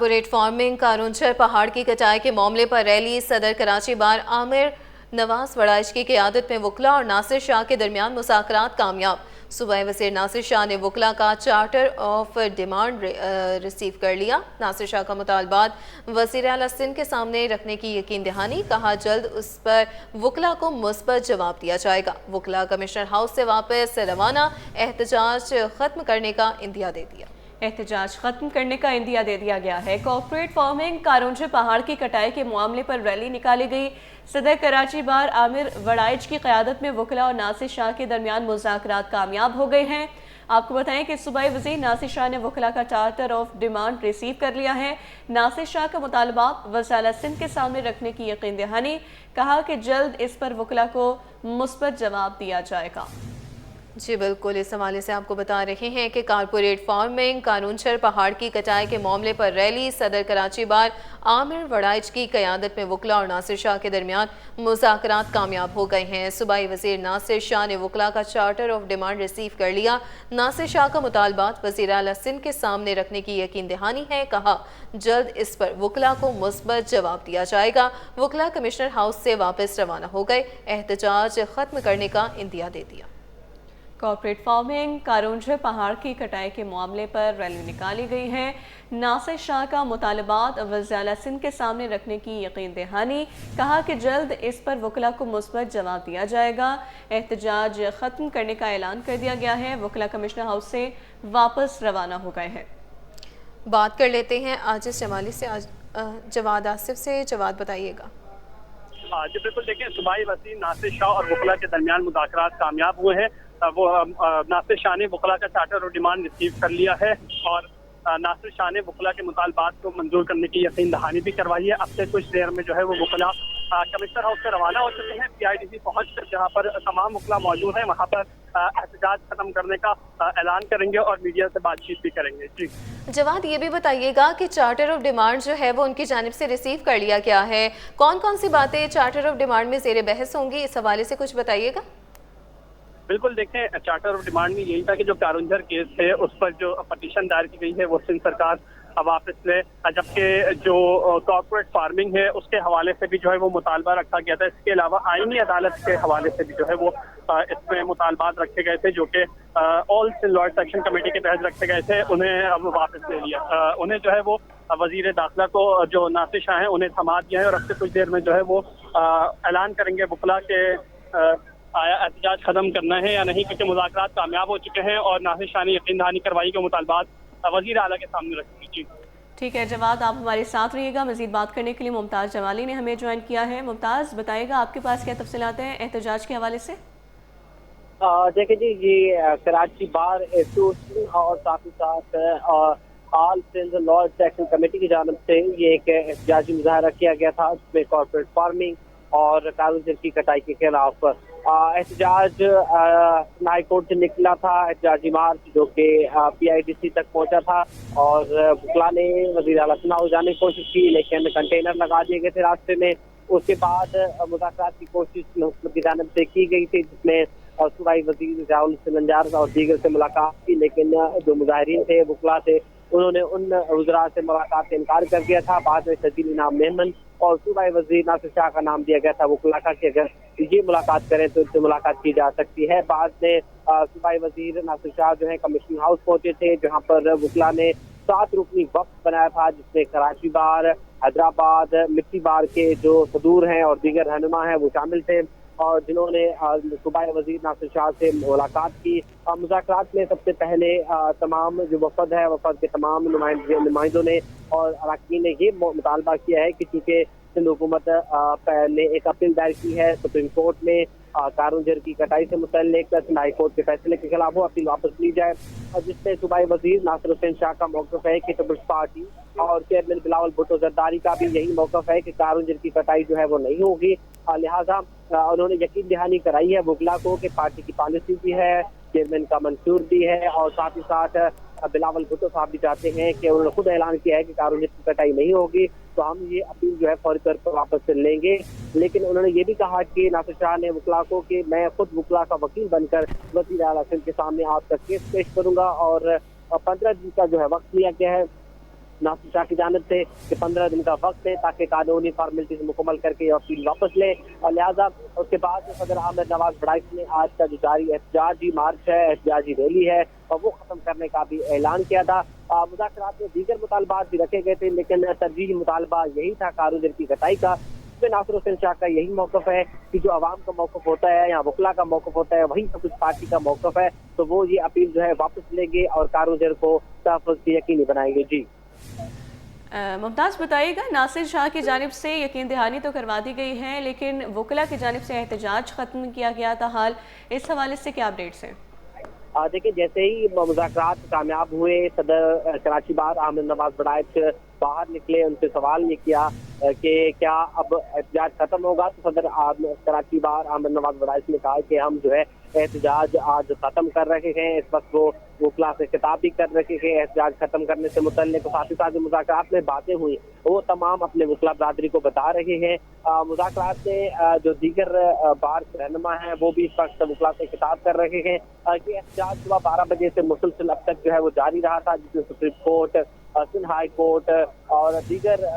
Corporate farming कारूंचर पहाड़ की कटाई के मामले पर रैली सदर कराची बार आमिर नवाज वड़ाइच की क़यादत में वकला और नासिर शाह के दरमियान मुज़ाकरात कामयाब। सूबाई वज़ीर नासिर शाह ने वकला का चार्टर ऑफ डिमांड रिसीव कर लिया। नासिर शाह का मुतालबात वज़ीर आला सिंध के सामने रखने की यकीन दहानी, कहा जल्द उस पर वकला को मुस्बत जवाब दिया जाएगा। वकला कमिश्नर हाउस से वापस रवाना, एहतजाज खत्म करने का इंदिया दे दिया। एहतजाज खत्म करने का इंदिया दे दिया गया है। कॉर्पोरेट फार्मिंग कारूंचर पहाड़ की कटाई के मामले पर रैली निकाली गई। सदर कराची बार आमिर वड़ाइच की क़यादत में वकला और नासिर शाह के दरमियान मुज़ाकरात कामयाब हो गए हैं। आपको बताएं कि सूबाई वज़ीर नासिर शाह ने वकला का चार्टर ऑफ डिमांड रिसीव कर लिया है। नासिर शाह का मुतालबात वज़ीर आला सिंध के सामने रखने की यकीन दहानी, कहा कि जल्द इस पर वकला को मुस्बत जवाब दिया जाएगा। जी बिल्कुल, इस हवाले से आपको बता रहे हैं कि कारपोरेट फार्मिंग कारूंचर पहाड़ की कटाई के मामले पर रैली सदर कराची बार आमिर वड़ाइच की क़यादत में वकला और नासिर शाह के दरमियान मुज़ाकरात कामयाब हो गए हैं। सूबाई वज़ीर नासिर शाह ने वकला का चार्टर ऑफ डिमांड रिसीव कर लिया। नासिर शाह का मुतालबात वज़ीर आला सिंध के सामने रखने की यकीन दहानी है, कहा जल्द इस पर वकला को मुस्बत जवाब दिया जाएगा। वकला कमिश्नर हाउस से वापस रवाना हो गए, एहतजाज खत्म करने का इंदिया दे दिया। कॉर्पोरेट फार्मिंग कारूंचर पहाड़ की कटाई के मामले पर रैली निकाली गई है। नासिर शाह का मुतालबात वज़ीर आला सिंध के सामने रखने की यकीन दहानी, कहा कि जल्द इस पर वकला को मुस्बत जवाब दिया जाएगा। एहतजाज खत्म करने का ऐलान कर दिया गया है। वकला कमिश्नर हाउस से वापस रवाना हो गए हैं। बात कर लेते हैं आजिज़ जमाली से, जवाद आसिफ से। जवाद बताइएगा। जी बिल्कुल, देखिए सूबाई वज़ीर नासिर शाह और वकला के दरमियान मुज़ाकरात कामयाब हुए हैं। वो नासिर शाह ने वकला का चार्टर और डिमांड रिसीव कर लिया है और नासिर शाह ने वकला के मुतालबात को मंजूर करने की यकीन दहानी भी करवाई है। अब से कुछ देर में जो है वो वकला कमिश्नर हाउस से रवाना हो चुके हैं। PIDC पहुंच कर जहाँ पर तमाम वकला मौजूद हैं वहाँ पर एहतजाज खत्म करने का ऐलान करेंगे और मीडिया से बातचीत भी करेंगे। जी जवाद, ये भी बताइएगा कि चार्टर ऑफ डिमांड जो है वो उनकी जानिब से रिसीव कर लिया गया है। कौन कौन सी बातें चार्टर ऑफ डिमांड में ज़ेर बहस होंगी, इस हवाले से कुछ बताइएगा। बिल्कुल, देखें चार्टर ऑफ डिमांड में यही था कि जो कारूंचर केस है उस पर जो पटिशन दायर की गई है वो सिंध सरकार वापस ले, जबकि जो कॉर्पोरेट फार्मिंग है उसके हवाले से भी जो है वो मुतालबा रखा गया था। इसके अलावा आईनी अदालत के हवाले से भी जो है वो इसमें मुतालबात रखे गए थे, जो कि all Sindh law section committee के तहत रखे गए थे। उन्हें अब वापस ले लिया। उन्हें जो है वो वजीर दाखिला को जो नासिर शाह हैं उन्हें थमा दिया है और अब से कुछ देर में जो है वो ऐलान करेंगे वकला के आया एहतजाज खत्म करना है या नहीं, क्योंकि मुज़ाकरात कामयाब हो चुके हैं और नासिर शाह ने यकीन दहानी करवाई के मुतालबात वज़ीर आला के सामने रखेंगे। जी ठीक है जवाद, आप हमारे साथ रहिएगा। मजीद बात करने के लिए मुमताज़ जमाली ने हमें ज्वाइन किया है। मुमताज़, बताइएगा आपके पास क्या तफसीलात हैं एहतजाज के हवाले से। देखिए जी, ये कराची बार एसोसिएशन और साथ ही साथ all Sindh law section committee की जानब से ये एक एहतजाजी मुजाहरा किया गया था, जिसमें कॉर्पोरेट फार्मिंग और कारूंचर की कटाई के खिलाफ एहतजाज हाई कोर्ट से निकला था। एहतजाजी मार्च जो कि PIDC तक पहुंचा था और वकला ने वज़ीर आला सिंध जाने की कोशिश की, लेकिन कंटेनर लगा दिए गए थे रास्ते में। उसके बाद मुज़ाकरात की कोशिश हुकूमत की जानिब से की गई थी, जिसमें सूबाई वज़ीर ज़ियाउल हसन और दीगर से मुलाकात की, लेकिन जो मुजाहिरीन थे वकला थे उन्होंने उन वज़रा से मुलाकात से इनकार कर दिया था। बाद में शजील इनाम मेमन और सूबाई वज़ीर नासिर शाह का नाम दिया गया था वकला का कि अगर ये मुलाकात करें तो इनसे मुलाकात की जा सकती है। बाद में सूबाई वज़ीर नासिर शाह जो है कमिश्नर हाउस पहुंचे थे, जहां पर वकला ने 7 रुकनी वक्त बनाया था, जिसमें कराची बार, हैदराबाद, मिट्टी बार के जो सदूर हैं और दीगर रहनुमा हैं वो शामिल थे और जिन्होंने सूबाई वज़ीर नासिर शाह से मुलाकात की। मुज़ाकरात में सबसे पहले तमाम जो वफद है, वफद के तमाम नुमाइंदों ने और अरकान ने ये मुतालबा किया है कि चूँकि सिंध हुकूमत ने एक अपील दायर की है सुप्रीम कोर्ट में कारूंचर की कटाई से मुतल्लिक सिंध हाई कोर्ट के फैसले के खिलाफ वो अपील वापस ली जाए, और जिसमें सूबाई वज़ीर नासिर हुसैन शाह का मौक़िफ़ है कि पीपल्स पार्टी और चेयरमैन बिलावल भुट्टो जरदारी का भी यही मौक़िफ़ है कि कारूंचर की कटाई जो है वो नहीं होगी। लिहाजा उन्होंने यकीन दहानी कराई है वकला को कि पार्टी की पॉलिसी भी है, चेयरमैन का मंशूर भी है और साथ ही साथ बिलावल भुट्टो साहब भी चाहते हैं कि उन्होंने खुद ऐलान किया है कि कारूंचर की कटाई नहीं होगी, तो हम ये अपील जो है फौरी तौर पर वापस लेंगे। लेकिन उन्होंने ये भी कहा कि नासिर शाह ने वकला को कि मैं खुद वकला का वकील बनकर वज़ीर आला सिंध के सामने आपका केस पेश करूंगा और 15 दिन का जो है वक्त लिया गया है। नासिर शाह की जानिब से कि 15 दिन का वक्त है ताकि कानूनी फॉर्मेलिटीज मुकम्मल करके ये अपील वापस ले, और लिहाजा उसके बाद सदर आमिर नवाज बड़ाइच ने आज का जो जारी एहतजाजी मार्च है, एहतजाजी रैली है, और वो खत्म करने का भी ऐलान किया था। मुज़ाकरात में दीगर मुतालबात भी रखे गए थे, लेकिन तरजीही मुतालबा यही था कारूंजर की कटाई का। इसमें नासिर हुसैन शाह का यही मौक़िफ़ है कि जो आवाम का मौक़िफ़ होता है या वकला का मौक़िफ़ होता है वही सब कुछ पार्टी का मौक़िफ़ है, तो वो ये अपील जो है वापस लेंगे और कारूंजर को तहफ़्फ़ुज़ की यकीनी बनाएंगे। जी मुमताज़, बताइएगा, नासिर शाह की जानिब से यकीन दहानी तो करवा दी गई है, लेकिन वकला की जानिब से एहतजाज ख़त्म किया गया था हाल, इस हवाले से क्या अपडेट्स हैं? देखिए, जैसे ही मुज़ाकरात कामयाब हुए, सदर कराची बार आमिर नवाज बड़ाइच बाहर निकले, उनसे सवाल ये किया कि क्या अब एहतजाज खत्म होगा, तो सदर कराची बार आमिर नवाज बड़ाइच ने कहा कि हम जो है एहतजाज आज खत्म कर रहे हैं। इस वक्त वो वकला से खिताब भी कर रहे हैं एहतजाज खत्म करने से मुतल्लिक। साथ ही साथ जो मुज़ाकरात में बातें हुई वो तमाम अपने वकला बरादरी को बता रहे हैं। मुज़ाकरात में जो दीगर बार रहनुमा हैं वो भी इस वक्त वकला से खिताब कर रहे हैं कि एहतजाज सुबह 12 बजे से मुसलसल अब तक जो है वो जारी रहा था, जिसमें supreme court, Sindh high court और दीगर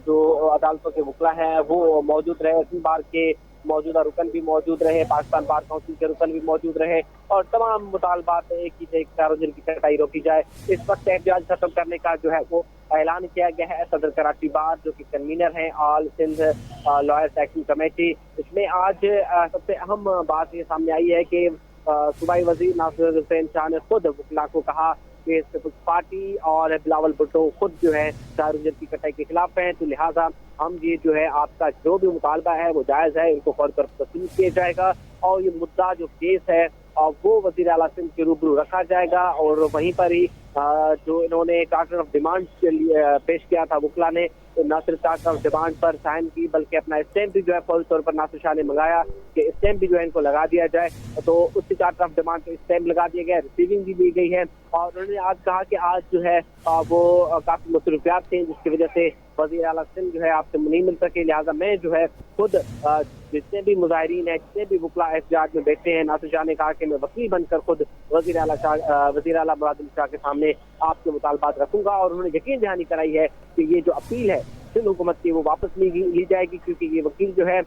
जो अदालतों के वकला हैं वो मौजूद रहे। सिंध बार के मौजूदा रुकन भी मौजूद रहे, पाकिस्तान बार काउंसिल के रुकन भी मौजूद रहे, और तमाम मुतालबात एक ही थे, कारूंजर की कटाई रोकी जाए। इस वक्त एहतजाज खत्म करने का जो है वो ऐलान किया गया है। सदर कराची बार जो कि कन्वीनर हैं all Sindh lawyers action committee, इसमें आज सबसे अहम बात ये सामने आई है कि सूबाई वजीर नासिर हुसैन शाह ने खुद वकला को कहा कि पीपल्स पार्टी और बिलावल भुट्टो खुद जो है कारूंजर की कटाई के खिलाफ हैं, तो लिहाजा हम ये जो है आपका जो भी मुतालबा है वो जायज़ है, इनको फौर पर तस्लीम किया जाएगा, और ये मुद्दा जो केस है वो वज़ीर आला सिंध के रूबरू रखा जाएगा। और वहीं पर ही जो इन्होंने चार्टर ऑफ डिमांड के लिए पेश किया था वकला ने, तो न सिर्फ चार्टर ऑफ डिमांड पर साइन की बल्कि अपना स्टैम्प भी जो है फौरी तौर पर नासिर शाह ने मंगाया कि स्टैम्प भी जो है इनको लगा दिया जाए, तो उससे चार्टर ऑफ डिमांड पर स्टैम्प लगा दिया गया, रिसीविंग भी दी गई है। और उन्होंने आज कहा कि आज जो है वो काफ़ी मसरूफियात थे जिसकी वजह से वज़ीर आला सिंध जो है आपसे नहीं मिल सके, लिहाजा मैं जो है खुद जितने भी मुजाहिरीन हैं, जितने भी वकला एहतजाज में बैठे हैं, नासिर शाह ने कहा कि मैं वकील बनकर खुद वज़ीर आला मुराद अली शाह के सामने आपके मुतालबात रखूंगा। और उन्होंने यकीन दहानी कराई है कि ये जो अपील है सिंध हुकूमत की वो वापस ली जाएगी, क्योंकि ये वकील जो है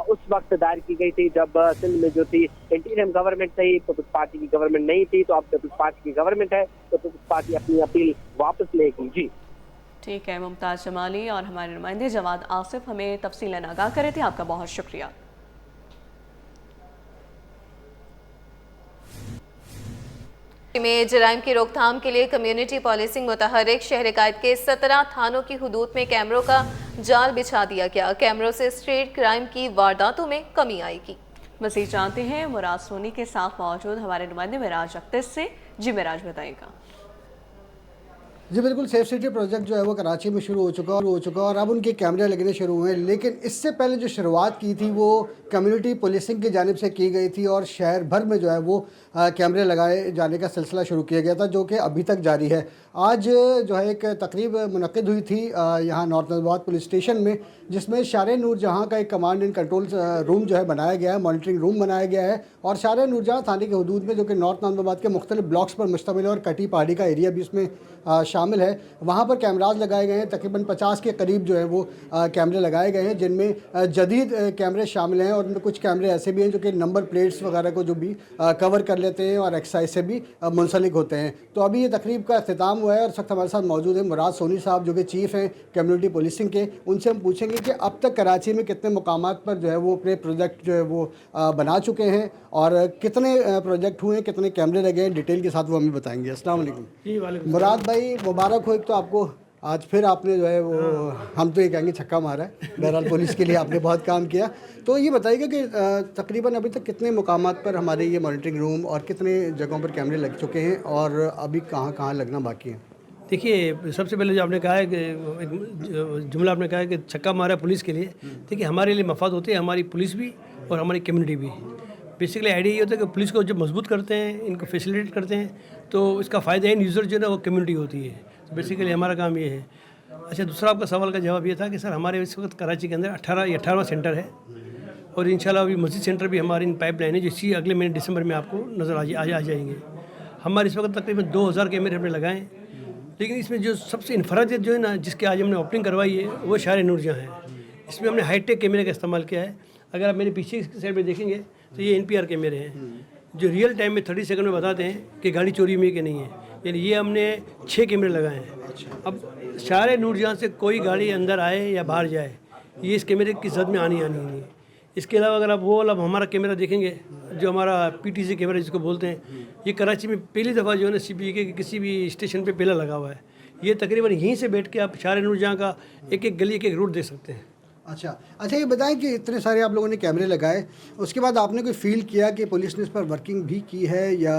उस वक्त दायर की गई थी जब सिंध में जो थी इंटीरियम गवर्नमेंट थी, पीपल्स पार्टी की गवर्नमेंट नहीं थी, तो अब पीपल्स पार्टी की गवर्नमेंट है, तो पीपल्स पार्टी अपनी अपील वापस लेगी। जी ठीक है, मुमताज़ जमाली और हमारे नुमाइंदे जवाद आसिफ हमें तफसीलन आगाह करे थे, आपका बहुत शुक्रिया। में जराइम की रोकथाम के लिए कम्युनिटी पॉलिसिंग मुतहर्रिक शहर कायद के 17 थानों की हुदूद में कैमरों का जाल बिछा दिया गया। कैमरों से स्ट्रीट क्राइम की वारदातों में कमी आएगी। मज़ीद जानते हैं मुराद सोनी के साथ मौजूद हमारे नुमाइंदे मिराज अख्तर से। जी मिराज, बताइएगा। जी बिल्कुल, सेफ सिटी प्रोजेक्ट जो है वो कराची में शुरू हो चुका और अब उनके कैमरे लगने शुरू हुए, लेकिन इससे पहले जो शुरुआत की थी वो कम्युनिटी पुलिसिंग की जानिब से की गई थी और शहर भर में जो है वो कैमरे लगाए जाने का सिलसिला शुरू किया गया था, जो कि अभी तक जारी है। आज जो है एक तकरीब मुनक्किद हुई थी यहाँ नॉर्थ नज़रबाद पुलिस स्टेशन में, जिसमें शारे नूर जहाँ का एक कमांड एंड कंट्रोल रूम जो है बनाया गया है, मॉनिटरिंग रूम बनाया गया है, और शारे नूर जहाँ थाने के हदूद में जो कि नॉर्थ नज़रबाद के मुख्तलिफ ब्लॉक्स पर मुश्तमिल है और कटी पहाड़ी का एरिया भी इसमें शामिल है, वहाँ पर कैमराज लगाए गए हैं। तकरीबन 50 के करीब जो है वो कैमरे लगाए गए हैं, जिनमें जदीद कैमरे शामिल हैं, और उनमें कुछ कैमरे ऐसे भी हैं जो कि नंबर प्लेट्स वगैरह को जो भी कवर कर लेते हैं और एक्साइज से भी मुंसलिक होते हैं। तो अभी ये तकरीब का अख्तिताम हुआ है और इस वक्त हमारे साथ मौजूद है मुराद सोनी साहब, जो कि चीफ़ हैं कम्युनिटी पुलिसिंग के। उनसे हम पूछेंगे कि अब तक कराची में कितने मुकामात पर जो है वो अपने प्रोजेक्ट जो है वो बना चुके हैं और कितने प्रोजेक्ट हुए हैं, कितने कैमरे लगे हैं, डिटेल के साथ वो हमें बताएंगे। अस्सलाम वालेकुम। मुराद भाई, मुबारक हो एक तो आपको, आज फिर आपने जो है वो हम तो ये कहेंगे छक्का मारा है। बहरहाल पुलिस के लिए आपने बहुत काम किया। तो ये बताइएगा कि तकरीबन अभी तक कितने मुकामात पर हमारे ये मॉनिटरिंग रूम और कितने जगहों पर कैमरे लग चुके हैं और अभी कहाँ कहाँ लगना बाकी है? देखिए, सबसे पहले जो आपने कहा है कि एक जुमला आपने कहा है कि छक्का मारा पुलिस के लिए, देखिए हमारे लिए मफाद होते हैं, हमारी पुलिस भी और हमारी कम्युनिटी भी। बेसिकली आइडिया ये होता है कि पुलिस को जब मजबूत करते हैं, इनको फैसिलिटेट करते हैं, तो इसका फ़ायदा इन यूज़र जो है ना वो कम्युनिटी होती है। तो बेसिकली हमारा काम ये है। अच्छा, दूसरा आपका सवाल का जवाब ये था कि सर हमारे इस वक्त कराची के अंदर 18वां सेंटर है, और इंशाल्लाह अभी मस्जिद सेंटर भी हमारी इन पाइपलाइन है, जो इसी अगले महीने दिसंबर में आपको नज़र आ जाएंगे। हमारे इस वक्त तकरीबन 2000 कैमरे हमने लगाएँ, लेकिन इसमें जो सबसे इन्फरादियत जो है ना, जिसके आज हमने ओपनिंग करवाई है, वो शायर नूरजहाँ है। इसमें हमने हाईटेक कैमरे का इस्तेमाल किया है। अगर आप मेरे पीछे साइड में देखेंगे तो ये NPR कैमरे हैं जो रियल टाइम में 30 सेकंड में बताते हैं कि गाड़ी चोरी हुई कि नहीं है। यानी ये हमने 6 कैमरे लगाए हैं। अब शायर नूरजहाँ से कोई गाड़ी अंदर आए या बाहर जाए, ये इस कैमरे की जद में आनी नहीं। इसके अलावा अगर आप वो वाला हमारा कैमरा देखेंगे, जो हमारा PTC कैमरा जिसको बोलते हैं, ये कराची में पहली दफ़ा जो है ना CPE के किसी भी स्टेशन पे पहला लगा हुआ है। ये तकरीबन यहीं से बैठ के आप शायर नूरजहाँ का एक एक गली, एक एक रूट देख सकते हैं। अच्छा, ये बताएं कि इतने सारे आप लोगों ने कैमरे लगाए, उसके बाद आपने कोई फील किया कि पुलिस ने इस पर वर्किंग भी की है या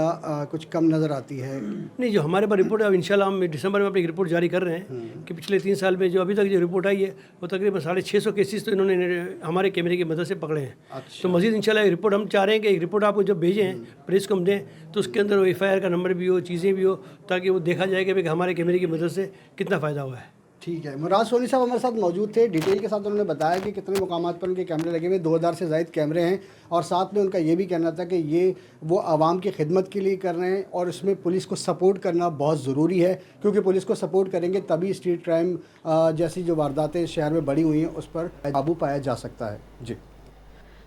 कुछ कम नज़र आती है? नहीं, जो हमारे पास रिपोर्ट है, अब इंशाल्लाह हम दिसंबर में अपनी रिपोर्ट जारी कर रहे हैं कि पिछले 3 साल में जो अभी तक जो रिपोर्ट आई है वो तकरीबन 650 केसेस तो इन्होंने हमारे कैमरे की मदद से पकड़े हैं। तो मज़ीद इंशाल्लाह रिपोर्ट हम चाह रहे हैं कि एक रिपोर्ट आपको जब भेजें, प्रेस को हम दें, तो उसके अंदर FIR का नंबर भी हो, चीज़ें भी हो, ताकि वो देखा जाए कि हमारे कैमरे की मदद से कितना फ़ायदा हुआ है। ठीक है, मुराद सोनी साहब हमारे साथ मौजूद थे। डिटेल के साथ उन्होंने बताया कि कितने मुकामात पर उनके कैमरे लगे हुए, 2000 से ज़ायद कैमरे हैं, और साथ में उनका ये भी कहना था कि ये वो आवाम की खिदमत के लिए कर रहे हैं और इसमें पुलिस को सपोर्ट करना बहुत ज़रूरी है, क्योंकि पुलिस को सपोर्ट करेंगे तभी स्ट्रीट क्राइम जैसी जो वारदातें शहर में बढ़ी हुई हैं उस पर काबू पाया जा सकता है। जी,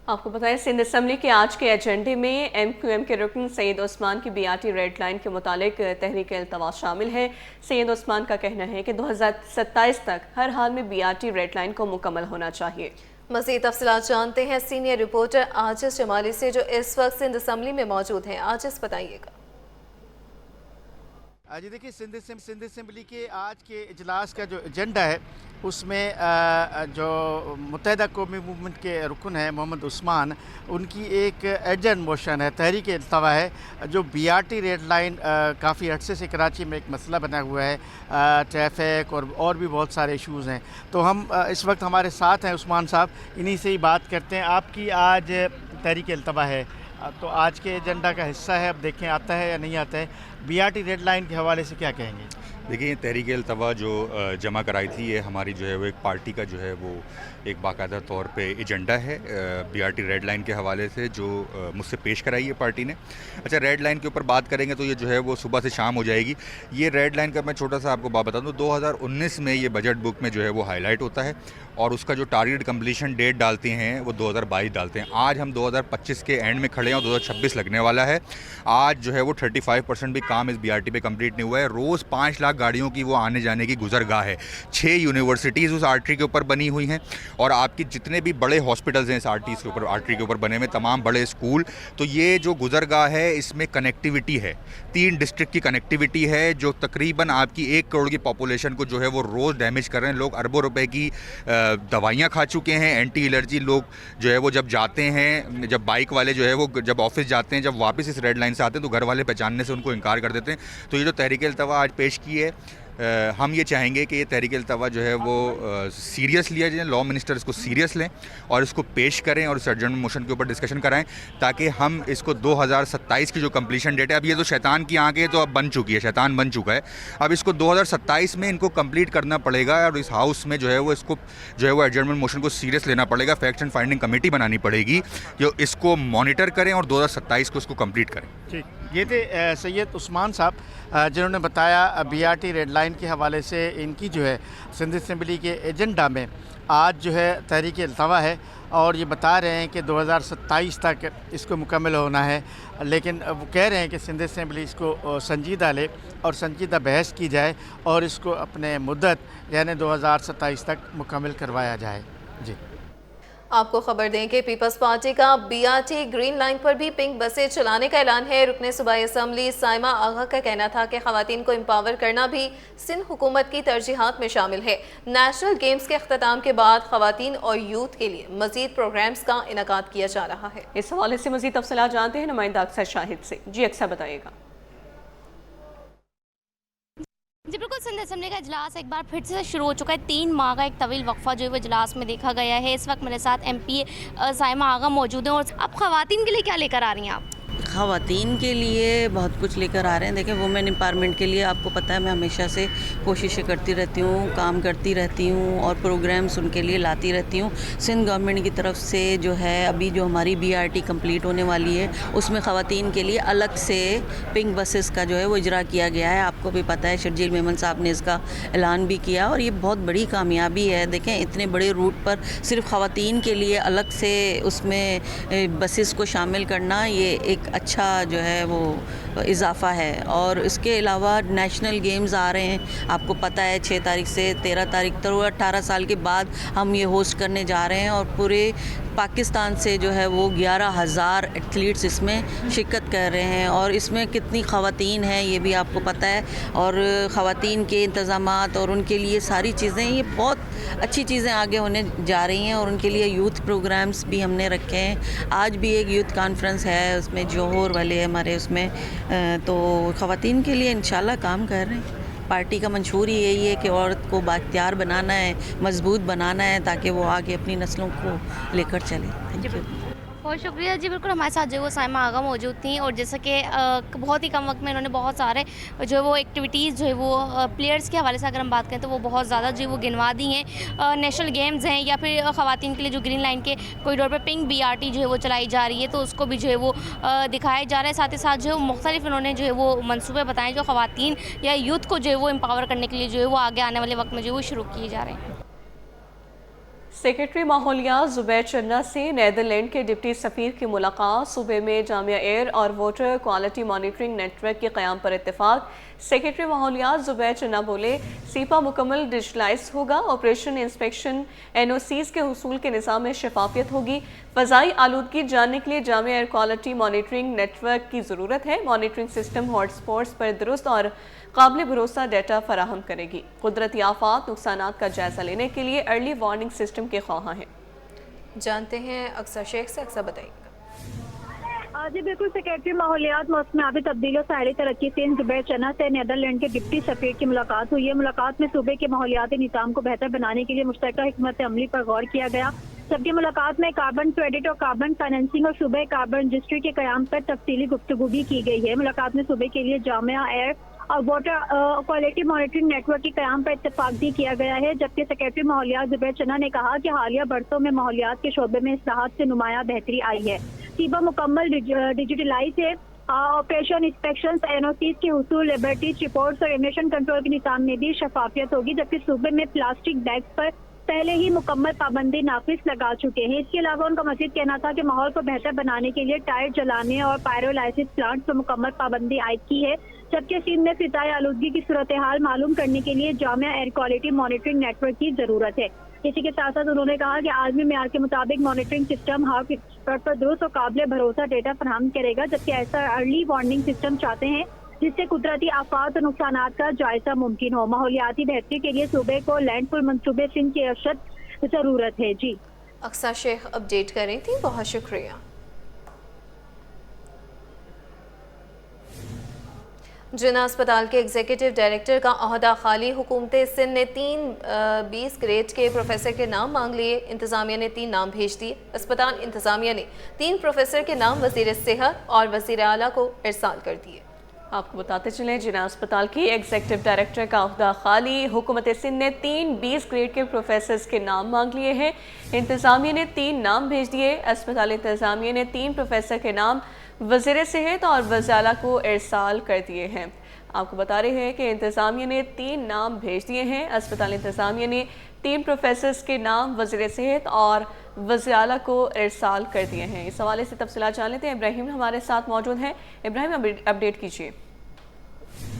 आपको बताएं, सिंध असम्बली के आज के एजेंडे में MQM के रुकन सैयद उस्मान की BRT रेड लाइन के मुतालिक तहरीक अल्तवा शामिल है। सैयद उस्मान का कहना है कि 2027 तक हर हाल में BRT रेड लाइन को मुकम्मल होना चाहिए। मज़ीद तफसीलात जानते हैं सीनियर रिपोर्टर आजिज़ जमाली से, जो इस वक्त सिंध असम्बली में मौजूद हैं। आजिज़, बताइएगा। जी देखिए, सिंध असम्बली के आज के इजलास का जो एजेंडा है उसमें जो मुत्तहिदा कौमी मूवमेंट के रुकन हैं मोहम्मद उस्मान, उनकी एक अर्जेंट मोशन है, तहरीक अल्तवा है, जो BRT रेड लाइन काफ़ी अरसे से कराची में एक मसला बना हुआ है, ट्रैफिक और भी बहुत सारे इश्यूज़ हैं। तो हम इस वक्त हमारे साथ हैं उस्मान साहब, इन्हीं से ही बात करते हैं। आपकी आज तहरीक अल्तवा है, तो आज के एजेंडा का हिस्सा है, अब देखें आता है या नहीं आता है। BRT रेड लाइन के हवाले से क्या कहेंगे? देखिए, तहरीक अल्तवा जो जमा कराई थी, ये हमारी जो है वो एक पार्टी का जो है वो एक बाकायदा तौर पे एजेंडा है BRT रेड लाइन के हवाले से, जो मुझसे पेश कराई है पार्टी ने। अच्छा, रेड लाइन के ऊपर बात करेंगे तो ये जो है वो सुबह से शाम हो जाएगी। ये रेड लाइन का मैं छोटा सा आपको बात बता दूँ, 2019 में ये बजट बुक में जो है वो हाईलाइट होता है और उसका जो टारगेट कंप्लीशन डेट डालते हैं वो 2022 डालते हैं। आज हम 2025 के एंड में खड़े हैं और 2026 लगने वाला है। आज जो है वो 35% भी काम इस BRT पे कंप्लीट नहीं हुआ है। रोज़ 5 लाख गाड़ियों की वो आने जाने की गुजरगाह है। 6 यूनिवर्सिटीज़ उस आर्टरी के ऊपर बनी हुई हैं और आपकी जितने भी बड़े हॉस्पिटल्स हैं इस आर्टरी के ऊपर बने हुए, तमाम बड़े स्कूल। तो ये जो गुजरगाह है इसमें कनेक्टिविटी है, 3 डिस्ट्रिक्ट की कनेक्टिविटी है, जो तकरीबन आपकी 1 करोड़ की पॉपुलेशन को जो है वो रोज़ डैमेज कर रहे हैं। लोग अरबों रुपए की दवाइयाँ खा चुके हैं, एंटी एलर्जी। लोग जो है वो जब जाते हैं, जब बाइक वाले जो है वो जब ऑफिस जाते हैं, जब वापस इस रेड लाइन से आते हैं तो घर वाले पहचानने से उनको इनकार कर देते हैं। तो ये जो तहरीक अल्तवा आज पेश की है, हम ये चाहेंगे कि ये तहरीक अल्तवा जो है वो सीरियस लिया जाए, लॉ मिनिस्टर इसको सीरियस लें और इसको पेश करें और इस अर्जेंट मोशन के ऊपर डिस्कशन कराएं, ताकि हम इसको 2027 की जो कंप्लीशन डेट है, अब ये तो शैतान की आंखें तो अब बन चुकी है, शैतान बन चुका है, अब इसको 2027 में इनको कंप्लीट करना पड़ेगा और इस हाउस में जो है वो इसको जो है वो एडजर्नमेंट मोशन को सीरियस लेना पड़ेगा। फैक्ट एंड फाइंडिंग कमेटी बनानी पड़ेगी जो इसको मॉनिटर करें और 2027 को इसको कंप्लीट करें। ठीक, ये थे सैयद उस्मान साहब जिन्होंने बताया BRT रेड लाइन के हवाले से इनकी जो है सिंध असम्बली के एजेंडा में आज जो है तहरीक अल्तवा है और ये बता रहे हैं कि 2027 तक इसको मुकम्मल होना है। लेकिन वो कह रहे हैं कि सिंध असम्बली इसको संजीदा ले और संजीदा बहस की जाए और इसको अपने मुद्दत यानी 2027 तक मुकम्मल करवाया जाए। जी, आपको खबर दें कि पीपल्स पार्टी का BRT ग्रीन लाइन पर भी पिंक बसें चलाने का ऐलान है। रुकने सूबाई असम्बली साइमा आगा का कहना था कि खवातीन को एम्पावर करना भी सिंध हुकूमत की तरजीहात में शामिल है। नेशनल गेम्स के अख्ताम के बाद खवातीन और यूथ के लिए मजीद प्रोग्राम्स का इनकाद किया जा रहा है। इस हवाले से मजीद तफसीलात जानते हैं नुमाइंदा अक्सर शाहिद से। जी अक्सर, बताइएगा। जी बिल्कुल, सिंध असम्बली का इजलास एक बार फिर से शुरू हो चुका है। 3 माह का एक तवील वक्फा जो है वो इजलास में देखा गया है। इस वक्त मेरे साथ MP साइमा आगा मौजूद हैं और अब खवातीन के लिए क्या लेकर आ रही हैं आप? ख़वातीन के लिए बहुत कुछ लेकर आ रहे हैं। देखिए, वुमेन एम्पावरमेंट के लिए आपको पता है मैं हमेशा से कोशिशें करती रहती हूँ, काम करती रहती हूँ और प्रोग्राम्स उनके लिए लाती रहती हूँ। सिंध गवर्नमेंट की तरफ से जो है अभी जो हमारी BRT कंप्लीट होने वाली है उसमें ख़वातीन के लिए अलग से पिंक बसेस का जो है वो इजरा किया गया है। आपको भी पता है शर्जील मेमन साहब ने इसका ऐलान भी किया और ये बहुत बड़ी कामयाबी है। देखें, इतने बड़े रूट पर सिर्फ ख़वातीन के लिए अलग से उसमें बसेस को शामिल करना ये एक अच्छा जो है वो इजाफ़ा है। और इसके अलावा नेशनल गेम्स आ रहे हैं, आपको पता है 6 तारीख से 13 तारीख तक 18 साल के बाद हम ये होस्ट करने जा रहे हैं और पूरे पाकिस्तान से जो है वो 11,000 एथलीट्स इसमें शिरकत कर रहे हैं। और इसमें कितनी ख़वातीन हैं ये भी आपको पता है और ख़वातीन के इंतज़ामात और उनके लिए सारी चीज़ें, ये बहुत अच्छी चीज़ें आगे होने जा रही हैं। और उनके लिए यूथ प्रोग्राम्स भी हमने रखे हैं। आज भी एक यूथ कॉन्फ्रेंस है, उसमें जोहर वाले हमारे उसमें तो ख़वातीन के लिए इंशाल्लाह काम कर रहे हैं। पार्टी का मंशूर ही यही है कि औरत को बाख्तियार बनाना है, मजबूत बनाना है ताकि वो आगे अपनी नस्लों को लेकर चले। Thank you. बहुत शुक्रिया जी। बिल्कुल हमारे साथ जो है वो साइमा आगा मौजूद थी और जैसा कि बहुत ही कम वक्त में इन्होंने बहुत सारे जो है वो एक्टिविटीज़ जो है वो प्लेयर्स के हवाले से अगर हम बात करें तो वो बहुत ज़्यादा जो है वो गिनवा दी हैं। नेशनल गेम्स हैं या फिर ख़वातीन के लिए जो ग्रीन लाइन के कॉरिडोर पर पिंक BRT जो है वो चलाई जा रही है तो उसको भी जो है वो दिखाया जा रहा है। साथ ही साथ जो है मुख्तलिफ इन्होंने जो है वो मनसूबे बताएँ जो ख़वातीन या यूथ को जो है वो एम्पावर करने के लिए जो है वो आगे आने वाले वक्त में जो है वो शुरू किए जा रहे हैं। सेक्रेटरी माहौलियात ज़ुबैर चन्ना से नीदरलैंड के डिप्टी सफ़ीर की मुलाकात। सूबे में जामिया एयर और वाटर क्वालिटी मॉनिटरिंग नेटवर्क के क़याम पर इत्तेफाक। सेक्रेटरी माहौलियात ज़ुबैर चन्ना बोले, सीपा मुकम्मल डिजिटलाइज होगा, ऑपरेशन इंस्पेक्शन NOCs के हुसूल के निज़ाम में शफाफियत होगी। फ़ज़ाई आलूदगी जानने के लिए Jamia air quality monitoring network की ज़रूरत है। मॉनिटरिंग सिस्टम हॉटस्पॉट्स पर दुरुस्त और काबिल भरोसा डाटा फराहम करेगी। कुदरती आफात नुकसानात का जायज़ा लेने के लिए अर्ली वार्निंग सिस्टम के ख्वाहां हैं। जानते हैं अक्सर शेख से। अक्सर बताइएगा। जी बिल्कुल, सेक्रेटरी माहौलियात मौसमियाती तब्दीली और साहली तरक्की सिंध ज़ुबैर चन्ना से नीदरलैंड के डिप्टी सफ़ीर की मुलाकात हुई है। मुलाकात में सूबे के माहौलियाती निज़ाम को बेहतर बनाने के लिए मुश्तरका हिकमत अमली पर गौर किया गया। सबकी मुलाकात में कार्बन क्रेडिट और कार्बन फाइनेंसिंग और सूबे कार्बन रजिस्ट्री के क़याम पर तफसीली गुफ्तगू भी की गई है। मुलाकात में सूबे के लिए जामिया एयर और वाटर क्वालिटी मॉनिटरिंग नेटवर्क के क़याम पर इत्तेफाक भी किया गया है। जबकि सेक्रेटरी माहौलियात ज़ुबैर चन्ना ने कहा कि हालिया बरसों में माहौलियात के शोबे में इस्लाहात से नुमाया बेहतरी आई है। सीबा मुकम्मल डिजिटलाइज है। ऑपरेशन इंस्पेक्शन NOCs के हुसूल, लेबोरेटरीज रिपोर्ट्स और एमिशन कंट्रोल के निज़ाम में भी शफाफियत होगी। जबकि सूबे में प्लास्टिक बैग्स पर पहले ही मुकम्मल पाबंदी नाफिज लगा चुके हैं। इसके अलावा उनका मजीद कहना था कि माहौल को बेहतर बनाने के लिए टायर जलाने और पायरोलाइसिस प्लांट पर मुकम्मल पाबंदी आयद की है। जबकि सिंध में फिजाई आलूदगी की सूरत हाल मालूम करने के लिए Jamia air quality monitoring network की जरूरत है। इसी के साथ साथ उन्होंने कहा कि आलमी मेयार के मुताबिक मॉनिटरिंग सिस्टम हर स्तर पर दुरुस्त और काबिल भरोसा डेटा फराहम करेगा। जबकि ऐसा अर्ली वार्निंग सिस्टम चाहते हैं जिससे कुदरती आफात और नुकसानात का जायजा मुमकिन हो। माहौलियाती बेहतरी के लिए सूबे को लैंडफुल मंसूबे सिंध की अरशद जरूरत है। जी अक्सर शेख अपडेट कर रही थी, बहुत शुक्रिया। जिना अस्पताल के एग्जीक्यूटिव डायरेक्टर का ओहदा खाली। हुकूमत सिंध ने 3 ग्रेड के प्रोफेसर के नाम मांग लिए। इंतज़ामिया ने 3 नाम भेज दिए। अस्पताल इंतज़ामिया ने 3 प्रोफेसर के नाम वज़ीर सेहत और वज़ीर आला को इरसाल कर दिए। आपको बताते चलें, जिना अस्पताल की एग्जीक्यूटिव डायरेक्टर का ओहदा खाली। हुकूमत सिंध ने 3 20 ग्रेड के प्रोफेसर्स के नाम मांग लिए हैं। इंतज़ामिया ने 3 नाम भेज दिए। अस्पताल इंतज़ामिया ने 3 प्रोफेसर के नाम वज़ीर सेहत और वज़ीर आला को इरसाल कर दिए हैं। आपको बता रहे हैं कि इंतज़ामिया ने 3 नाम भेज दिए हैं। अस्पताल इंतज़ामिया ने 3 प्रोफेसर्स के नाम वज़ीर सेहत और वज़ीर आला को इरसाल कर दिए हैं। इस हवाले से तफसीलात जान लेते हैं। इब्राहिम हमारे साथ मौजूद हैं। इब्राहिम, अपडेट कीजिए।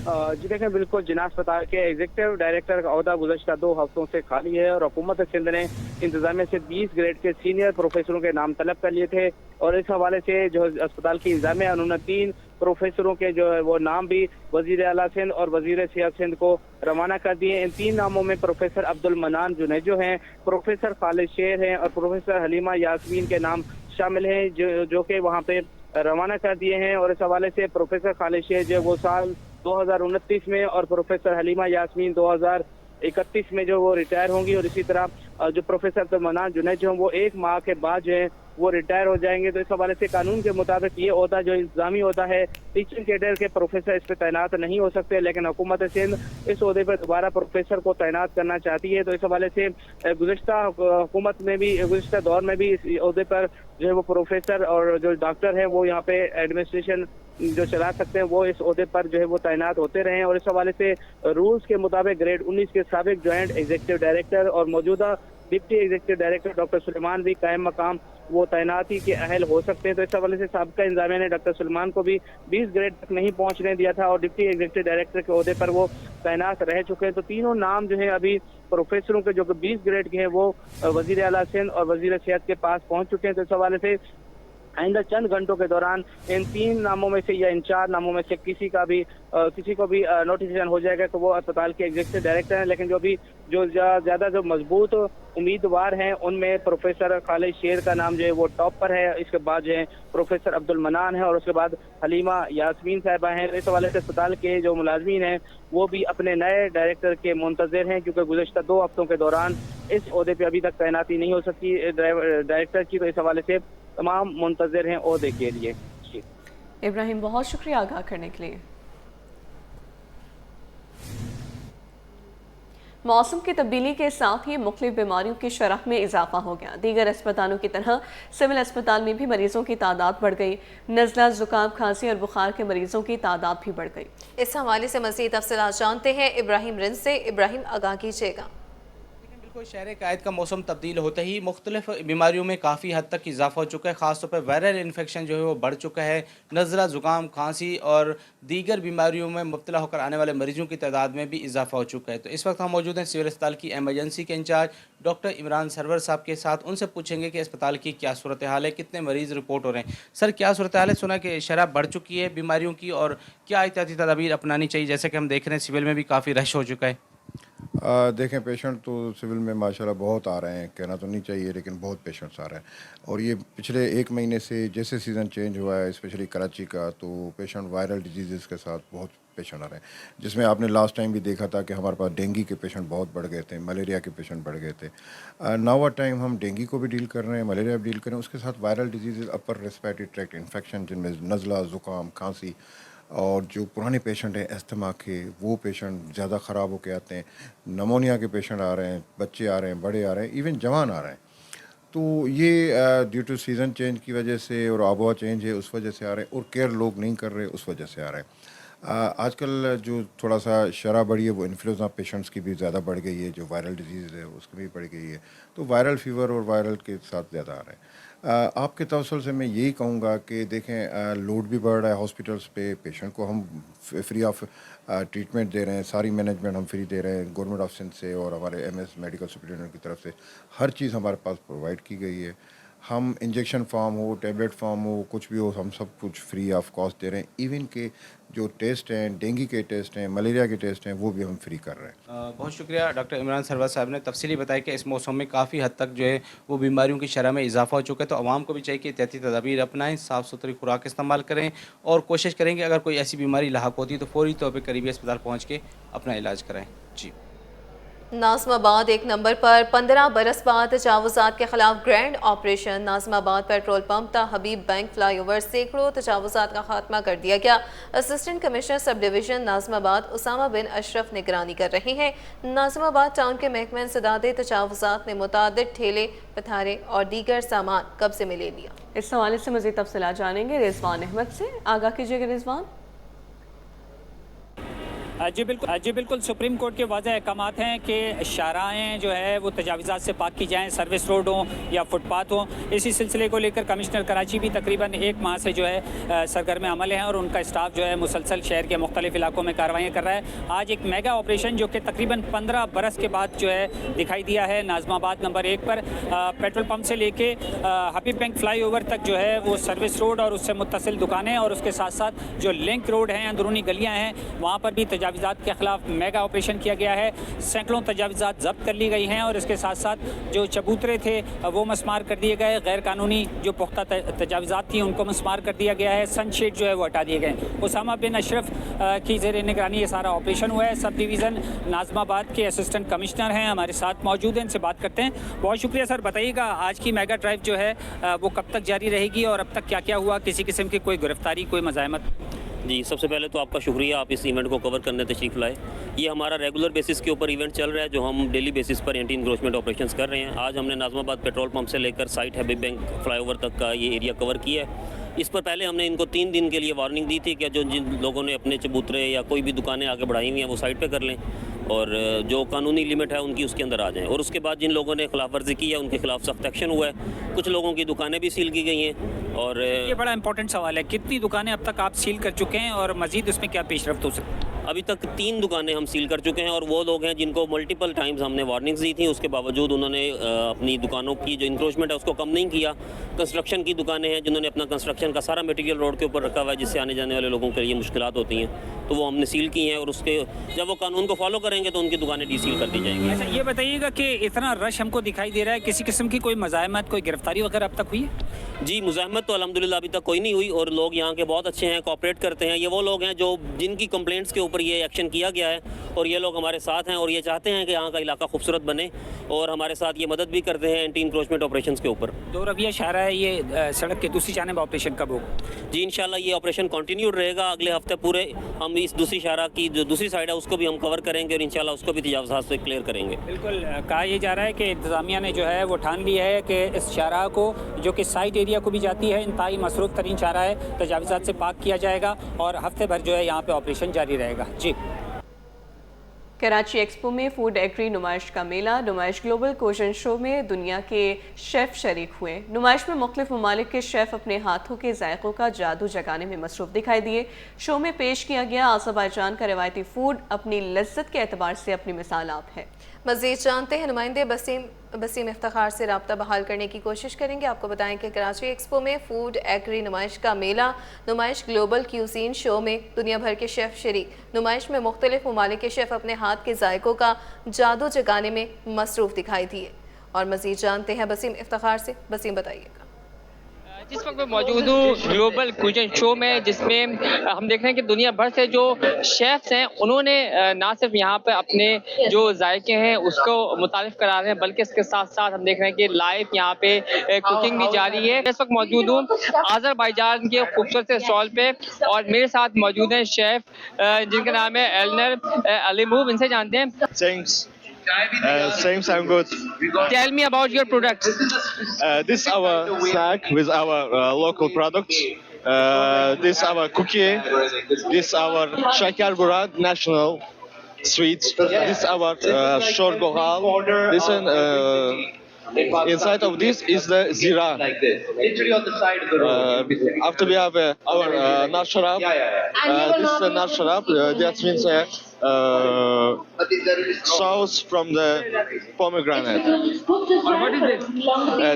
जी देखें, बिल्कुल जिना अस्पताल के एग्जीक्यूटिव डायरेक्टर का ओहदा गुज़श्ता 2 हफ्तों से खाली है और हुकूमत सिंध ने इंतजामिया से 20 ग्रेड के सीनियर प्रोफेसरों के नाम तलब कर लिए थे। और इस हवाले से जो अस्पताल की इंतजामिया उन्होंने 3 प्रोफेसरों के जो है वो नाम भी वज़ीर आला सिंध और वज़ीर सेहत सिंध को रवाना कर दिए। इन 3 नामों में प्रोफेसर अब्दुल मनान जुनेजो हैं, प्रोफेसर खालिद शेर हैं और प्रोफेसर हलीमा यास्मीन के नाम शामिल हैं जो कि वहाँ पे रवाना कर दिए हैं। और इस हवाले से प्रोफेसर खालिद शेर जो वो साल 2029 में और प्रोफेसर हलीमा यास्मीन 2031 में जो वो रिटायर होंगी। और इसी तरह जो प्रोफेसर अब्दुल मनान जुनैद जो वो 1 माह के बाद जो है वो रिटायर हो जाएंगे। तो इस हवाले से कानून के मुताबिक ये ओहदा जो इंतजामी होता है टीचिंग कैडर के प्रोफेसर इस पर तैनात नहीं हो सकते, लेकिन हुकूमत सिंध इस ओहदे पर दोबारा प्रोफेसर को तैनात करना चाहती है। तो इस हवाले से गुज़िश्ता हुकूमत में भी, गुज़िश्ता दौर में भी इस ओहदे पर जो है वो प्रोफेसर और जो डॉक्टर है वो यहाँ पे एडमिनिस्ट्रेशन जो चला सकते हैं वो इस ओहदे पर जो है वो तैनात होते रहे हैं। और इस हवाले से रूल्स के मुताबिक ग्रेड 19 के साबिक ज्वाइंट एग्जीक्यूटिव डायरेक्टर और मौजूदा deputy executive director doctor Suleman भी कायम मकाम वो तैनाती के अहल हो सकते हैं। तो इस हवाले से साबिका इंतजामिया ने डॉक्टर सुलेमान को भी 20 ग्रेड तक नहीं पहुंचने दिया था और डिप्टी एग्जीक्यूटिव डायरेक्टर के ओहदे पर वो तैनात रह चुके हैं। तो तीनों नाम जो है अभी प्रोफेसरों के जो 20 ग्रेड के हैं वो वजीर आला सिंध और वजीर सेहत के पास पहुंच चुके हैं। तो इस हवाले से आइंदा चंद घंटों के दौरान इन 3 नामों में से या इन 4 नामों में से किसी को भी नोटिफिकेशन हो जाएगा तो वो अस्पताल के एग्जीक्यूटिव डायरेक्टर हैं। लेकिन जो ज़्यादा जो मजबूत उम्मीदवार हैं उनमें प्रोफेसर खालिद शेर का नाम जो है वो टॉप पर है, इसके बाद जो है प्रोफेसर अब्दुल मनान है और उसके बाद हलीमा यास्मीन साहिबा हैं। इस हवाले से अस्पताल के जो मुलाजमीन हैं वो भी अपने नए डायरेक्टर के मुंतज़िर हैं, क्योंकि गुज़श्ता 2 हफ्तों के दौरान इस ओहदे पे अभी तक तैनाती नहीं हो सकी डायरेक्टर की। तो इस हवाले से तमाम मुंतज़िर हैं ओहदे के लिए। इब्राहिम, बहुत शुक्रिया आगाह करने के लिए। मौसम की तब्दीली के साथ ही मुख्तलिफ बीमारियों की शरह में इजाफा हो गया। दीगर अस्पतालों की तरह सिविल अस्पताल में भी मरीजों की तादाद बढ़ गई। नज़ला, जुकाम, खांसी और बुखार के मरीजों की तादाद भी बढ़ गई। इस हवाले से मज़ीद तफसीलात जानते हैं इब्राहिम रिंद से। इब्राहिम, आगाह कीजिएगा। बिल्कुल, शहर कायद का मौसम तब्दील होते ही मुख्तलिफ बीमारियों में काफ़ी हद तक इजाफा हो चुका है। ख़ासतौर पर वायरल इन्फेक्शन जो है वो बढ़ चुका है। नज़ला, ज़ुकाम, खांसी और दीगर बीमारियों में मुब्तला होकर आने वाले मरीजों की तादाद में भी इजाफा हो चुका है। तो इस वक्त हम मौजूद हैं सिविल अस्पताल की एमरजेंसी के इंचार्ज डॉक्टर इमरान सरवर साहब के साथ। उनसे पूछेंगे कि अस्पताल की क्या सूरत हाल है, कितने मरीज़ रिपोर्ट हो रहे हैं। सर, क्या सूरत हाल है? सुना कि शरह बढ़ चुकी है बीमारियों की, और क्या एहतियाती तदाबीर अपनानी चाहिए, जैसे कि हम देख रहे हैं सिविल में भी काफ़ी रश हो चुका है। देखें, पेशेंट तो सिविल में माशाल्लाह बहुत आ रहे हैं, कहना तो नहीं चाहिए लेकिन बहुत पेशेंट्स आ रहे हैं। और ये पिछले 1 महीने से जैसे सीज़न चेंज हुआ है स्पेशली कराची का, तो पेशेंट वायरल डिजीज़ के साथ बहुत पेशेंट आ रहे हैं, जिसमें आपने लास्ट टाइम भी देखा था कि हमारे पास डेंगू के पेशेंट बहुत बढ़ गए थे, मलेरिया के पेशेंट बढ़ गए थे। नाउ टाइम हम डेंगू को भी डील कर रहे हैं, मलेरिया भी डील कर रहे हैं, उसके साथ viral disease, upper respiratory tract infection जिनमें नज़ला, ज़ुकाम, खांसी, और जो पुराने पेशेंट हैं अस्थमा के, वो पेशेंट ज़्यादा ख़राब होके आते हैं। नमोनिया के पेशेंट आ रहे हैं, बच्चे आ रहे हैं, बड़े आ रहे हैं, इवन जवान आ रहे हैं। तो ये ड्यू टू सीज़न चेंज की वजह से और आबोहवा चेंज है उस वजह से आ रहे हैं, और केयर लोग नहीं कर रहे उस वजह से आ रहे हैं। आजकल जो थोड़ा सा शरह बढ़ी है वो इन्फ्लुएंजा पेशेंट्स की भी ज़्यादा बढ़ गई है, जो वायरल डिजीज़ है उसकी भी बढ़ गई है। तो वायरल फीवर और वायरल के साथ ज़्यादा आ रहे हैं। आपके तवसल से मैं यही कहूँगा कि देखें, लोड भी बढ़ रहा है हॉस्पिटल्स पे, पेशेंट को हम फ्री ऑफ ट्रीटमेंट दे रहे हैं, सारी मैनेजमेंट हम फ्री दे रहे हैं गवर्नमेंट ऑफ सिंध से और हमारे MS मेडिकल सुपरिटेंडेंट की तरफ से हर चीज़ हमारे पास प्रोवाइड की गई है। हम इंजेक्शन फार्म हो, टैबलेट फार्म हो, कुछ भी हो, हम सब कुछ फ्री ऑफ कॉस्ट दे रहे हैं। इवन के जो टेस्ट हैं, डेंगू के टेस्ट हैं, मलेरिया के टेस्ट हैं, वो भी हम फ्री कर रहे हैं। बहुत शुक्रिया डॉक्टर इमरान सरवर साहब ने तफसीली बताया कि इस मौसम में काफ़ी हद तक जो है वो बीमारियों की शरह में इजाफा हो चुका है। तो आवाम को भी चाहिए कि एहतियाती तदाबीर अपनाएं, साफ़ सुथरी खुराक इस्तेमाल करें और कोशिश करें कि अगर कोई ऐसी बीमारी लाहक होती है तो फौरी तौर पर करीबी अस्पताल पहुँच के अपना इलाज कराएँ। जी। नाज़िमाबाद 1 नंबर पर 15 बरस बाद तजावुज़ात के खिलाफ grand operation. Nazimabad petrol pump ता हबीब बैंक फ्लाईओवर सैकड़ों तजावुज़ात का खात्मा कर दिया गया। Assistant commissioner sub division Nazimabad Usama bin Ashraf निगरानी कर रहे हैं। नाज़िमाबाद टाउन के महकमा इंसदाद तजावुज़ात ने मुतादिद ठेले, पथारे और दीगर सामान कब्जे में ले लिया। इस हवाले से मज़ीद तफसीलात जानेंगे रिजवान अहमद से। आगाह कीजिएगा रिजवान। जी बिल्कुल सुप्रीम कोर्ट के वाज़ेह अहकामात हैं कि शाहराहें जो है वो तजावीज़ात से पाक की जाएँ, सर्विस रोड हों या फुटपाथ हों। इसी सिलसिले को लेकर कमिश्नर कराची भी तकरीबन 1 माह से जो है सरगर्म अमल हैं और उनका स्टाफ जो है मुसलसल शहर के मुख्तलिफ इलाकों में कार्रवाइयाँ कर रहा है। आज एक मेगा ऑपरेशन जो कि तकरीबन 15 बरस के बाद जो है दिखाई दिया है नाज़िमाबाद नंबर 1 पर। पेट्रोल पम्प से लेके हबीब बैंक फ्लाईओवर तक जो है वो सर्विस रोड और उससे मुत्तसिल दुकानें और उसके साथ साथ जो लिंक रोड हैं, अंदरूनी गलियाँ हैं, वहाँ पर भी तजावीज़ात तजावीज़ात के खिलाफ मेगा ऑपरेशन किया गया है। सैकड़ों तजावीज़ात जब्त कर ली गई हैं और इसके साथ साथ जो चबूतरे थे वो मस्मार कर दिए गए। गैर कानूनी जो पुख्ता तजावीज़ात थी उनको मस्मार कर दिया गया है। सनशेड जो है वो हटा दिए गए। उसामा बिन अशरफ की ज़ेर निगरानी ये सारा ऑपरेशन हुआ है। सब डिवीज़न नाज़माबाद के असिस्टेंट कमिश्नर हैं, हमारे साथ मौजूद हैं, इनसे बात करते हैं। बहुत शुक्रिया सर। बताइएगा आज की मेगा ड्राइव जो है वो कब तक जारी रहेगी और अब तक क्या क्या हुआ? किसी किस्म की कोई गिरफ्तारी, कोई मज़ाहमत? जी, सबसे पहले तो आपका शुक्रिया, आप इस इवेंट को कवर करने तशरीफ़ लाए। ये हमारा रेगुलर बेसिस के ऊपर इवेंट चल रहा है जो हम डेली बेसिस पर एंटी इंक्रोचमेंट ऑपरेशंस कर रहे हैं। आज हमने नाज़माबाद पेट्रोल पंप से लेकर साइट हैबिब बैंक फ्लाईओवर तक का ये एरिया कवर किया है। इस पर पहले हमने इनको 3 दिन के लिए वार्निंग दी थी कि जिन लोगों ने अपने चबूतरे या कोई भी दुकानें आगे बढ़ाई हुई हैं वो साइड पे कर लें और जो कानूनी लिमिट है उनकी उसके अंदर आ जाएं। और उसके बाद जिन लोगों ने खिलाफ वर्जी की है उनके खिलाफ सख्त एक्शन हुआ है। कुछ लोगों की दुकानें भी सील की गई हैं। और ये बड़ा इंपॉर्टेंट सवाल है, कितनी दुकानें अब तक आप सील कर चुके हैं और मज़ीद उसमें क्या पेशरफ्त हो सकती है? अभी तक 3 दुकानें हम सील कर चुके हैं और वो लोग हैं जिनको मल्टीपल टाइम्स हमने वार्निंग्स दी थी, उसके बावजूद उन्होंने अपनी दुकानों की जो इंक्रोचमेंट है उसको कम नहीं किया। कंस्ट्रक्शन की दुकानें हैं जिन्होंने अपना कंस्ट्रक्शन का सारा मटेरियल रोड के ऊपर रखा हुआ है जिससे आने जाने वाले लोगों के लिए मुश्किलात होती हैं, तो वो हमने सील की हैं और उसके जब वो कानून को फॉलो करेंगे तो उनकी दुकानें डीसील कर दी जाएंगी। अच्छा, ये बताइएगा कि इतना रश हमको दिखाई दे रहा है, किसी किस्म की कोई मज़ाहमत, कोई गिरफ्तारी वगैरह अब तक हुई है? जी, मुज़ाहमत तो अल्हम्दुलिल्लाह अभी तक कोई नहीं हुई और लोग यहाँ के बहुत अच्छे हैं, कोऑपरेट करते हैं। ये वो लोग हैं जो जिनकी कंप्लेंट्स के ऊपर ये एक्शन किया गया है और ये लोग हमारे साथ हैं और ये चाहते हैं कि यहाँ का इलाका खूबसूरत बने और हमारे साथ ये मदद भी करते हैं एंटी इंक्रोचमेंट ऑपरेशंस के ऊपर। दो रविया शाहरा है, ये सड़क के दूसरी जानिब ऑपरेशन कब होगा? जी, इंशाल्लाह ये ऑपरेशन कंटिन्यूड रहेगा। अगले हफ्ते पूरे हम इस दूसरी शाहरा की जो दूसरी साइड है उसको भी हम कवर करेंगे और इंशाल्लाह उसको भी तजावुज़ात से क्लियर करेंगे। बिल्कुल, कहा यह जा रहा है कि इंतज़ामिया ने जो है वो ठान लिया है कि इस शाहरा को जो कि साइड एरिया को भी जाती है इंतहाई मसरूफ़ तरीन शाहरा है, तजावुज़ात से पाक किया जाएगा और हफ्ते भर जो है यहाँ पे ऑपरेशन जारी रहेगा। जी। कराची एक्सपो में फूड एग्री नुमाइश का मेला। नुमाइश ग्लोबल क्विज़न शो में दुनिया के शेफ़ शरीक हुए। नुमाइश में मुख्तलिफ ममालिक के शेफ़ अपने हाथों के जायकों का जादू जगाने में मसरूफ़ दिखाई दिए। शो में पेश किया गया आज़रबाईजान का रिवायती फ़ूड अपनी लज्जत के एतबार से अपनी मिसाल आप है। मज़ीद जानते हैं, नुमाइंदे बसीम इफ्तिखार से रब्ता बहाल करने की कोशिश करेंगे। आपको बताएं कि कराची एक्सपो में फूड एग्री नुमाइश का मेला नुमाइश ग्लोबल क्यूजीन शो में दुनिया भर के शेफ़ शरीक। नुमाइश में मुख्तलिफ ममालिक के शेफ़ अपने हाथ के जायकों का जादू जगाने में मसरूफ़ दिखाई दिए। और मज़ीद जानते हैं बसीम इफ्तिखार से। बसीम बताइएगा। जिस वक्त मैं मौजूद हूँ ग्लोबल क्विज़न शो में, जिसमें हम देख रहे हैं कि दुनिया भर से जो शेफ़्स हैं उन्होंने ना सिर्फ यहाँ पर अपने जो जायके हैं उसको मुतारिफ करा रहे हैं बल्कि इसके साथ साथ हम देख रहे हैं कि लाइव यहाँ पे कुकिंग भी जारी है। इस वक्त मौजूद हूँ आज़रबाईजान के खूबसूरत से स्टॉल पे और मेरे साथ मौजूद हैं शेफ़ जिनका नाम है एलनर अलीमूव। इनसे जानते हैं। Thanks, I'm good. Tell me about your products. This is our snack with our local products. This is our cookie. This is our shakar burad, national sweets. This is our shor gohal. This inside of this is the zira. Literally on the side of the road. After we have our nasharab. This is the nasharab. That means sauce from the pomegranate. What is this?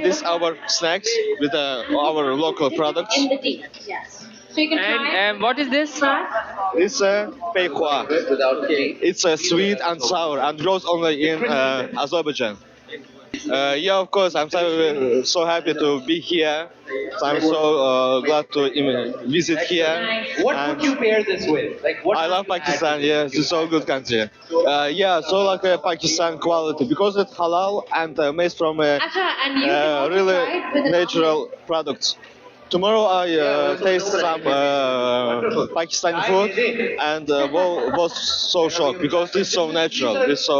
This is our snacks with our local products. And what is this? This is peikwa. It's sweet and sour and grows only in Azerbaijan. Yeah, of course, I'm so happy to be here. I'm so glad to visit here. What would you pair this with? Like, what I love Pakistan. Yeah, it's so good country. Yeah, so like Pakistan quality because it's halal and made from really natural products. Tomorrow I taste some Pakistani food and was so shocked because this is so natural, this is so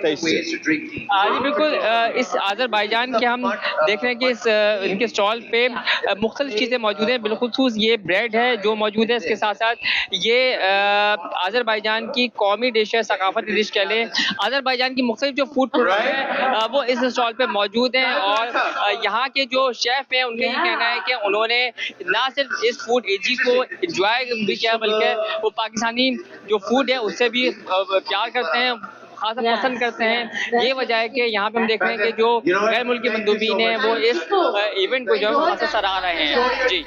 tasty. जी बिल्कुल, इस Azerbaijan के हम देख रहे हैं कि इस इनके स्टॉल पे मुख्तलिफ चीज़ें मौजूद हैं। बिलखुसूस ये ब्रेड है जो मौजूद है, इसके साथ साथ ये आज़रबाईजान की कौमी डिश है, सकाफती डिश कह लें। आज़रबाईजान की मुख्तलिफ जो फूड प्रोडक्ट है वो इस स्टॉल पे मौजूद हैं और यहाँ के जो शेफ़ हैं उनका ये कहना है कि उन्होंने ना सिर्फ इस फूड एजी को एंजॉय भी किया बल्कि वो पाकिस्तानी जो फूड है उससे भी प्यार करते हैं, खासा पसंद करते हैं। ये वजह है कि यहाँ पे हम देख रहे हैं कि जो गैर मुल्की मंदूबीन हैं वो इस इवेंट को जो है खासा सराह रहे हैं। जी।